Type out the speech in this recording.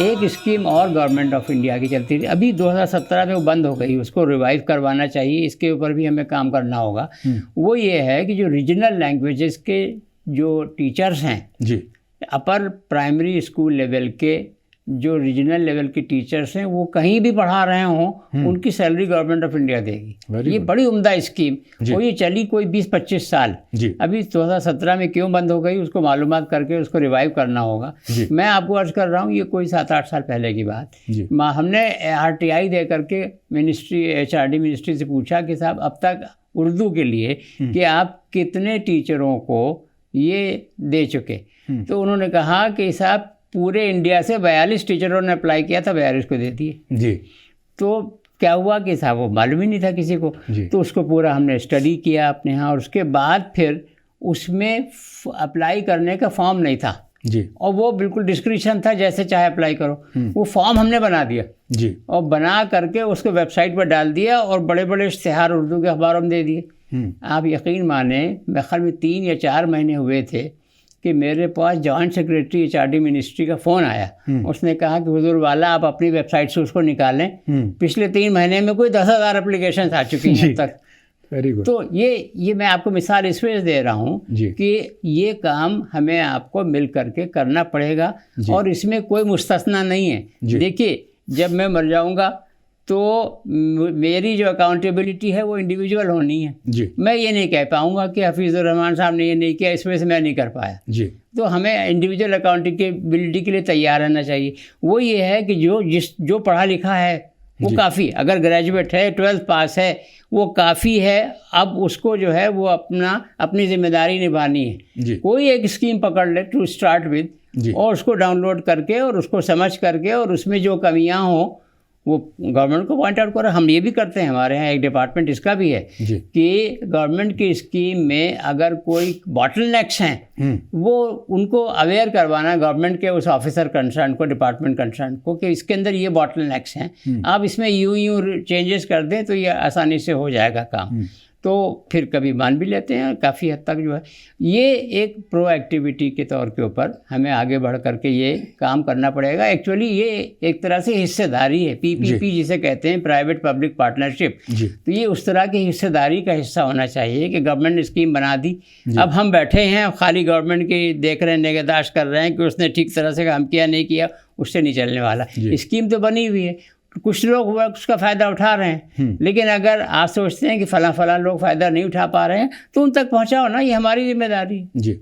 एक स्कीम और government of India की चलती थी, अभी 2017 में वो बंद हो गई, उसको रिवाइव करवाना चाहिए, इसके ऊपर भी हमें काम करना होगा। वो ये है कि जो रीजनल लैंग्वेजेस के जो टीचर्स हैं जी, अपर प्राइमरी स्कूल लेवल के जो रीजनल लेवल के टीचर्स हैं वो कहीं भी पढ़ा रहे हों उनकी सैलरी गवर्नमेंट ऑफ इंडिया देगी। ये बड़ी उम्दा स्कीम, और ये चली कोई 20-25 साल। अभी 2017 में क्यों बंद हो गई उसको मालूमात करके उसको रिवाइव करना होगा। मैं आपको अर्ज कर रहा हूँ ये कोई 7-8 साल पहले की बात। हमने RTI दे करके मिनिस्ट्री HRD मिनिस्ट्री से पूछा कि साहब अब तक उर्दू के लिए कि आप कितने टीचरों को ये दे चुके, तो उन्होंने कहा कि साहब पूरे इंडिया से 42 टीचरों ने अप्लाई किया था, 42 को दे दिए जी। तो क्या हुआ कि साहब वो मालूम ही नहीं था किसी को, तो उसको पूरा हमने स्टडी किया अपने यहाँ, और उसके बाद फिर उसमें अप्लाई करने का फॉर्म नहीं था जी, और वो बिल्कुल डिस्क्रिप्शन था जैसे चाहे अप्लाई करो। वो फॉर्म हमने बना दिया जी, और बना करके उसको वेबसाइट पर डाल दिया और बड़े बड़े इश्तिहार उर्दू के अखबारों में दे दिए। आप यकीन माने मेरे ख्याल में 3 या 4 महीने हुए थे कि मेरे पास जॉइंट सेक्रेटरी HRD मिनिस्ट्री का फ़ोन आया। उसने कहा कि हुजूर वाला आप अपनी वेबसाइट से उसको निकालें, पिछले 3 महीने में कोई 10,000 एप्लीकेशन आ चुकी हैं अब तक। Very good. तो ये मैं आपको मिसाल इस वजह से दे रहा हूँ कि ये काम हमें आपको मिल करके करना पड़ेगा, और इसमें कोई मुस्तस्ना नहीं है। देखिए जब मैं मर जाऊँगा तो मेरी जो अकाउंटेबिलिटी है वो इंडिविजुअल होनी है जी। मैं ये नहीं कह पाऊँगा कि हफीज़ुर रहमान साहब ने ये नहीं किया इस वजह से मैं नहीं कर पाया जी। तो हमें इंडिविजुअल अकाउंटेबिलिटी के लिए तैयार रहना चाहिए। वो ये है कि जो पढ़ा लिखा है वो काफ़ी, अगर ग्रेजुएट है 12th पास है वो काफ़ी है। अब उसको जो है वो अपनी जिम्मेदारी निभानी है। कोई एक स्कीम पकड़ ले टू स्टार्ट विद, और उसको डाउनलोड करके और उसको समझ करके और उसमें जो कमियाँ हों वो गवर्नमेंट को पॉइंट आउट करो। हम ये भी करते हैं, हमारे यहाँ एक डिपार्टमेंट इसका भी है कि गवर्नमेंट की स्कीम में अगर कोई बॉटलनेक्स हैं वो उनको अवेयर करवाना गवर्नमेंट के उस ऑफिसर कंसर्न को, डिपार्टमेंट कंसर्न को, कि इसके अंदर ये बॉटलनेक्स हैं, आप इसमें यूं चेंजेस कर दें तो ये आसानी से हो जाएगा काम। तो फिर कभी मान भी लेते हैं, काफ़ी हद तक जो है ये एक प्रोएक्टिविटी के तौर के ऊपर हमें आगे बढ़ करके ये काम करना पड़ेगा। एक्चुअली ये एक तरह से हिस्सेदारी है, PPP जिसे कहते हैं, प्राइवेट पब्लिक पार्टनरशिप। तो ये उस तरह की हिस्सेदारी का हिस्सा होना चाहिए कि गवर्नमेंट ने स्कीम बना दी, अब हम बैठे हैं खाली गवर्नमेंट की देख रहे हैं, निगहदाश्त कर रहे हैं कि उसने ठीक तरह से काम किया नहीं किया, उससे नहीं चलने वाला। स्कीम तो बनी हुई है, कुछ लोग उसका फ़ायदा उठा रहे हैं, लेकिन अगर आप सोचते हैं कि फ़लाँ लोग फ़ायदा नहीं उठा पा रहे हैं तो उन तक पहुंचाओ ना, ये हमारी जिम्मेदारी। जी।